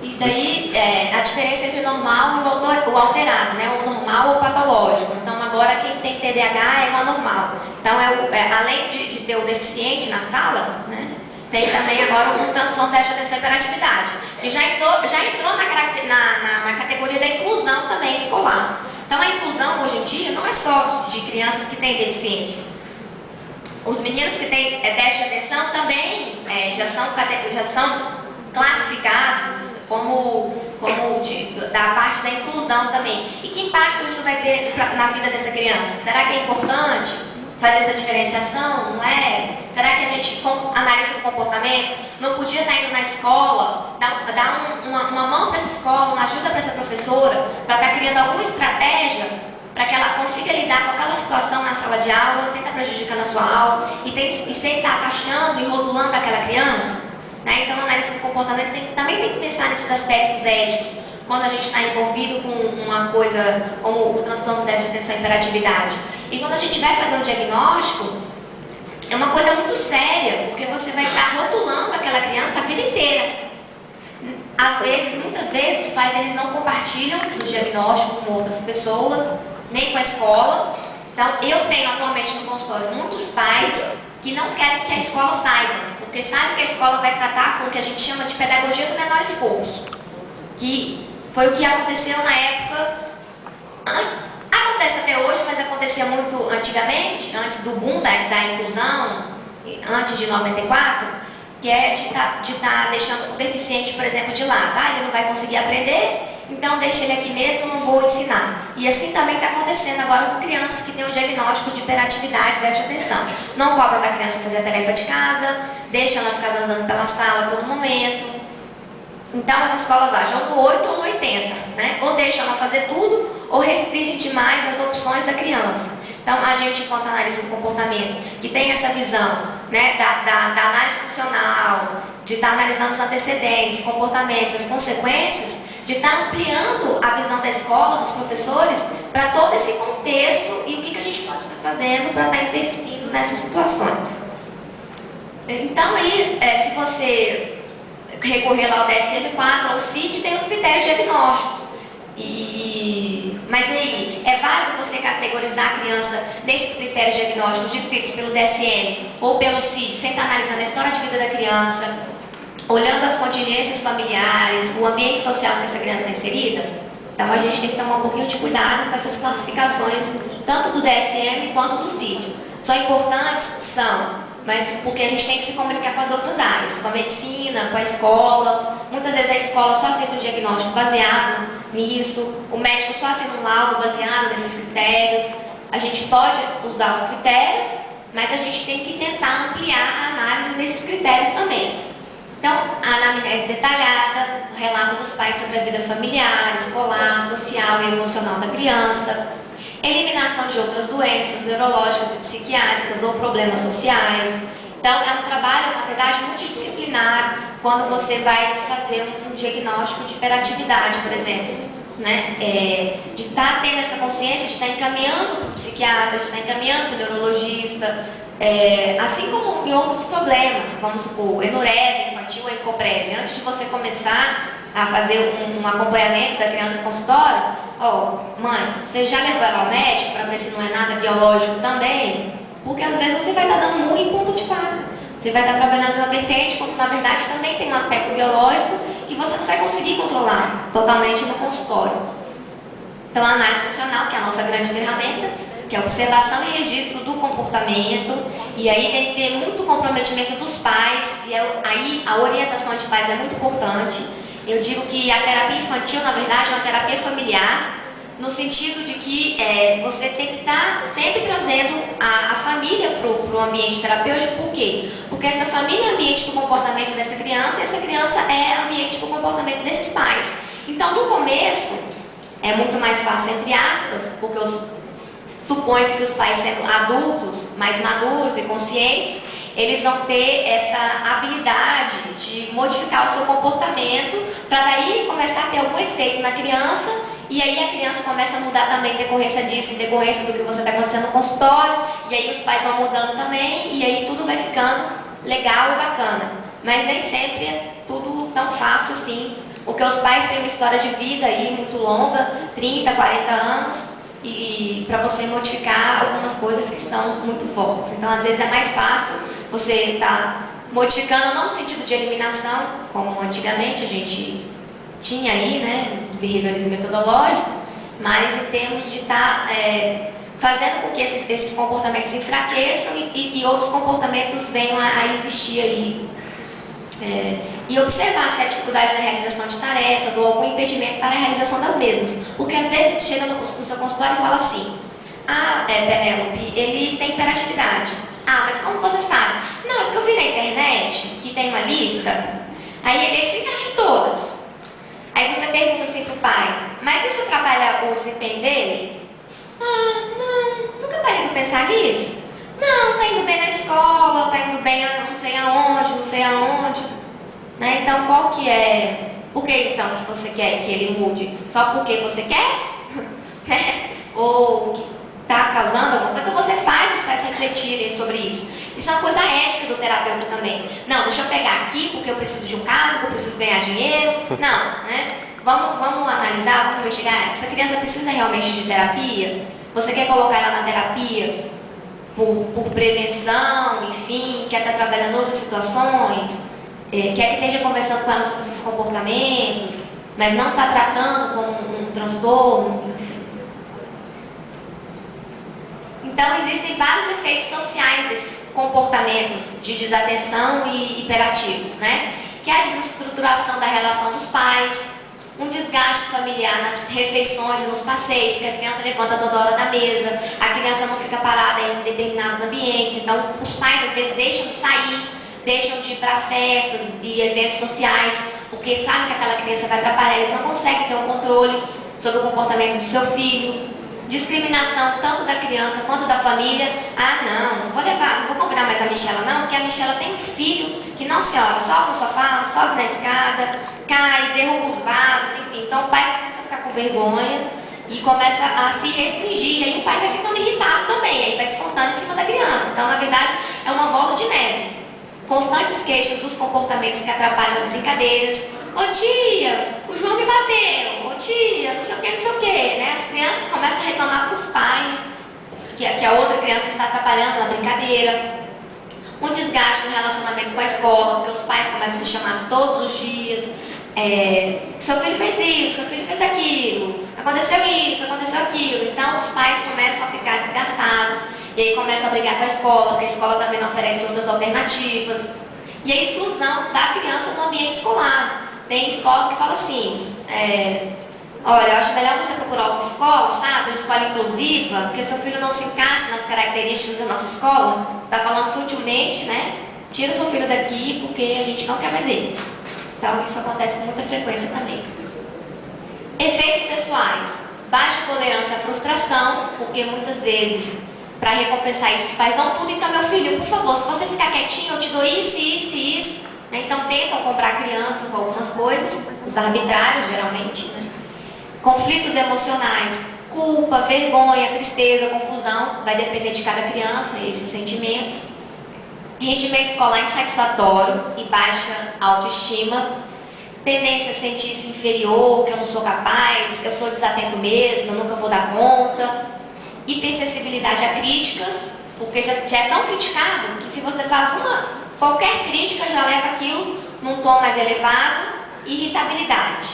E daí, a diferença entre o normal e o alterado, né? O normal ou o patológico. Então, agora quem tem TDAH é o anormal. Então, além de ter o deficiente na sala, né? Tem também agora um transtorno de atenção e hiperatividade, que já entrou na categoria da inclusão também escolar. Então, a inclusão hoje em dia não é só de crianças que têm deficiência. Os meninos que têm déficit de atenção também já são classificados como da parte da inclusão também. E que impacto isso vai ter na vida dessa criança? Será que é importante fazer essa diferenciação? Não é? Será que a gente, como analista do comportamento, não podia estar indo na escola, dar uma mão para essa escola, uma ajuda para essa professora, para estar criando alguma estratégia para que ela consiga lidar com aquela situação na sala de aula, sem estar prejudicando a sua aula e sem estar taxando e rotulando aquela criança? Né? Então, a análise do comportamento também tem que pensar nesses aspectos éticos, quando a gente está envolvido com uma coisa como o transtorno de déficit de atenção e hiperatividade. E quando a gente vai fazer um diagnóstico, é uma coisa muito séria, porque você vai estar rotulando aquela criança a vida inteira. Muitas vezes, os pais eles não compartilham o diagnóstico com outras pessoas, nem com a escola. Então, eu tenho atualmente no consultório muitos pais que não querem que a escola saiba, porque sabem que a escola vai tratar com o que a gente chama de pedagogia do menor esforço, que foi o que aconteceu na época, acontece até hoje, mas acontecia muito antigamente, antes do boom da inclusão, antes de 94, que é de estar deixando o deficiente, por exemplo, de lado. Ele não vai conseguir aprender, então deixa ele aqui mesmo, não vou ensinar. E assim também está acontecendo agora com crianças que têm um diagnóstico de hiperatividade, déficit de atenção. Não cobra da criança fazer a tarefa de casa, deixa ela ficar zanzando pela sala a todo momento. Então as escolas agem ou no 8 ou no 80, né? Ou deixam ela fazer tudo, ou restringem demais as opções da criança. Então, a gente, enquanto analista do comportamento, que tem essa visão, né, da análise funcional, de estar analisando os antecedentes, comportamentos, as consequências, de estar ampliando a visão da escola, dos professores, para todo esse contexto e o que a gente pode estar fazendo para estar interferindo nessas situações. Então, aí, se você recorrer lá ao DSM-4 ou ao CID, tem os critérios diagnósticos. Mas aí, é válido você categorizar a criança nesses critérios diagnósticos descritos pelo DSM ou pelo CID, sem estar analisando a história de vida da criança, olhando as contingências familiares, o ambiente social que essa criança está inserida? Então, a gente tem que tomar um pouquinho de cuidado com essas classificações, tanto do DSM quanto do CID. São importantes? São. Mas porque a gente tem que se comunicar com as outras áreas, com a medicina, com a escola. Muitas vezes a escola só aceita um diagnóstico baseado nisso, o médico só assina um laudo baseado nesses critérios. A gente pode usar os critérios, mas a gente tem que tentar ampliar a análise desses critérios também. Então, a anamnese detalhada, o relato dos pais sobre a vida familiar, escolar, social e emocional da criança, eliminação de outras doenças neurológicas e psiquiátricas ou problemas sociais. Então, é um trabalho, na verdade, multidisciplinar quando você vai fazer um diagnóstico de hiperatividade, por exemplo. Né? De estar tendo essa consciência, de estar encaminhando para o psiquiatra, de estar encaminhando para o neurologista, assim como em outros problemas, vamos supor, enurese infantil ou encoprese. Antes de você começar a fazer um acompanhamento da criança em consultório, mãe, você já levou ela ao médico para ver se não é nada biológico também? Porque às vezes você vai estar dando murro em ponta de faca. Você vai estar trabalhando na vertente, quando na verdade também tem um aspecto biológico que você não vai conseguir controlar totalmente no consultório. Então, a análise funcional, que é a nossa grande ferramenta, que é a observação e registro do comportamento, e aí tem que ter muito comprometimento dos pais, e aí a orientação de pais é muito importante. Eu digo que a terapia infantil, na verdade, é uma terapia familiar, no sentido de que você tem que estar sempre trazendo a família para o ambiente terapêutico. Por quê? Porque essa família é ambiente para o comportamento dessa criança e essa criança é ambiente para o comportamento desses pais. Então, no começo, é muito mais fácil, entre aspas, porque supõe-se que os pais, sendo adultos, mais maduros e conscientes, eles vão ter essa habilidade de modificar o seu comportamento para daí começar a ter algum efeito na criança, e aí a criança começa a mudar também em decorrência disso, em decorrência do que você está acontecendo no consultório, e aí os pais vão mudando também, e aí tudo vai ficando legal e bacana. mas nem sempre é tudo tão fácil assim, porque os pais têm uma história de vida aí muito longa, 30, 40 anos, e para você modificar algumas coisas que são muito fortes. Então, às vezes é mais fácil você estar modificando, não no sentido de eliminação, como antigamente a gente tinha aí, né, behaviorismo metodológico, mas em termos de estar fazendo com que esses comportamentos se enfraqueçam e outros comportamentos venham a existir aí. E observar se há dificuldade na realização de tarefas ou algum impedimento para a realização das mesmas. Porque às vezes chega no seu consultório e fala assim: ah, Penélope, ele tem hiperatividade. Ah, mas como você sabe? Não, é porque eu vi na internet que tem uma lista, aí ele se encaixa em todas. Aí você pergunta assim pro pai: mas isso atrapalha o desempenho dele? Ah, não, nunca parei para pensar nisso. Não, tá indo bem na escola, tá indo bem não sei aonde, não sei aonde. Né? Então, qual que é... Por que então que você quer que ele mude? Só porque você quer? Ou que está causando alguma coisa? Então você faz os pais refletirem sobre isso. Isso é uma coisa ética do terapeuta também. Não, deixa eu pegar aqui porque eu preciso de um caso, que eu preciso ganhar dinheiro. Não, né? Vamos analisar, vamos investigar. Essa criança precisa realmente de terapia? Você quer colocar ela na terapia por prevenção, enfim, quer estar trabalhando em outras situações, quer que esteja conversando com ela sobre esses comportamentos, mas não está tratando como um transtorno, enfim. Então, existem vários efeitos sociais desses comportamentos de desatenção e hiperativos, né? Que é a desestruturação da relação dos pais, um desgaste familiar nas refeições e nos passeios, porque a criança levanta toda hora da mesa, a criança não fica parada em determinados ambientes, então os pais às vezes deixam de sair, deixam de ir para festas e eventos sociais, porque sabem que aquela criança vai atrapalhar, eles não conseguem ter um controle sobre o comportamento do seu filho. Discriminação tanto da criança quanto da família. Ah, não vou levar, não vou convidar mais a Michela não, porque a Michela tem um filho que não se olha, sobe no sofá, sobe na escada, cai, derruba os vasos, enfim. Então o pai começa a ficar com vergonha e começa a se restringir, e aí o pai vai ficando irritado também, aí vai descontando em cima da criança. Então, na verdade, é uma bola de neve. Constantes queixas dos comportamentos que atrapalham as brincadeiras. Ô tia, o João me bateu. Ô tia, não sei o que, né? As crianças começam a reclamar para os pais que a outra criança está atrapalhando na brincadeira. Um desgaste no relacionamento com a escola, porque os pais começam a se chamar todos os dias. Seu filho fez isso, seu filho fez aquilo, aconteceu isso, aconteceu aquilo. Então os pais começam a ficar desgastados e aí começam a brigar com a escola, porque a escola também não oferece outras alternativas. E a exclusão da criança no ambiente escolar. Tem escolas que falam assim, olha, eu acho melhor você procurar outra escola, sabe? Uma escola inclusiva, porque seu filho não se encaixa nas características da nossa escola. Tá falando sutilmente, né? Tira seu filho daqui porque a gente não quer mais ele. Então isso acontece com muita frequência também. Efeitos pessoais. Baixa tolerância à frustração, porque muitas vezes, para recompensar isso, os pais dão tudo. Então, meu filho, por favor, se você ficar quietinho, eu te dou isso, isso e isso. Então tentam comprar a criança com algumas coisas, os arbitrários geralmente, né? Conflitos emocionais, culpa, vergonha, tristeza, confusão, vai depender de cada criança, esses sentimentos. Rendimento escolar insatisfatório e baixa autoestima, tendência a sentir-se inferior, que eu não sou capaz, eu sou desatento mesmo, eu nunca vou dar conta. Hipersensibilidade a críticas, porque já é tão criticado que se você faz qualquer crítica já leva aquilo num tom mais elevado. Irritabilidade.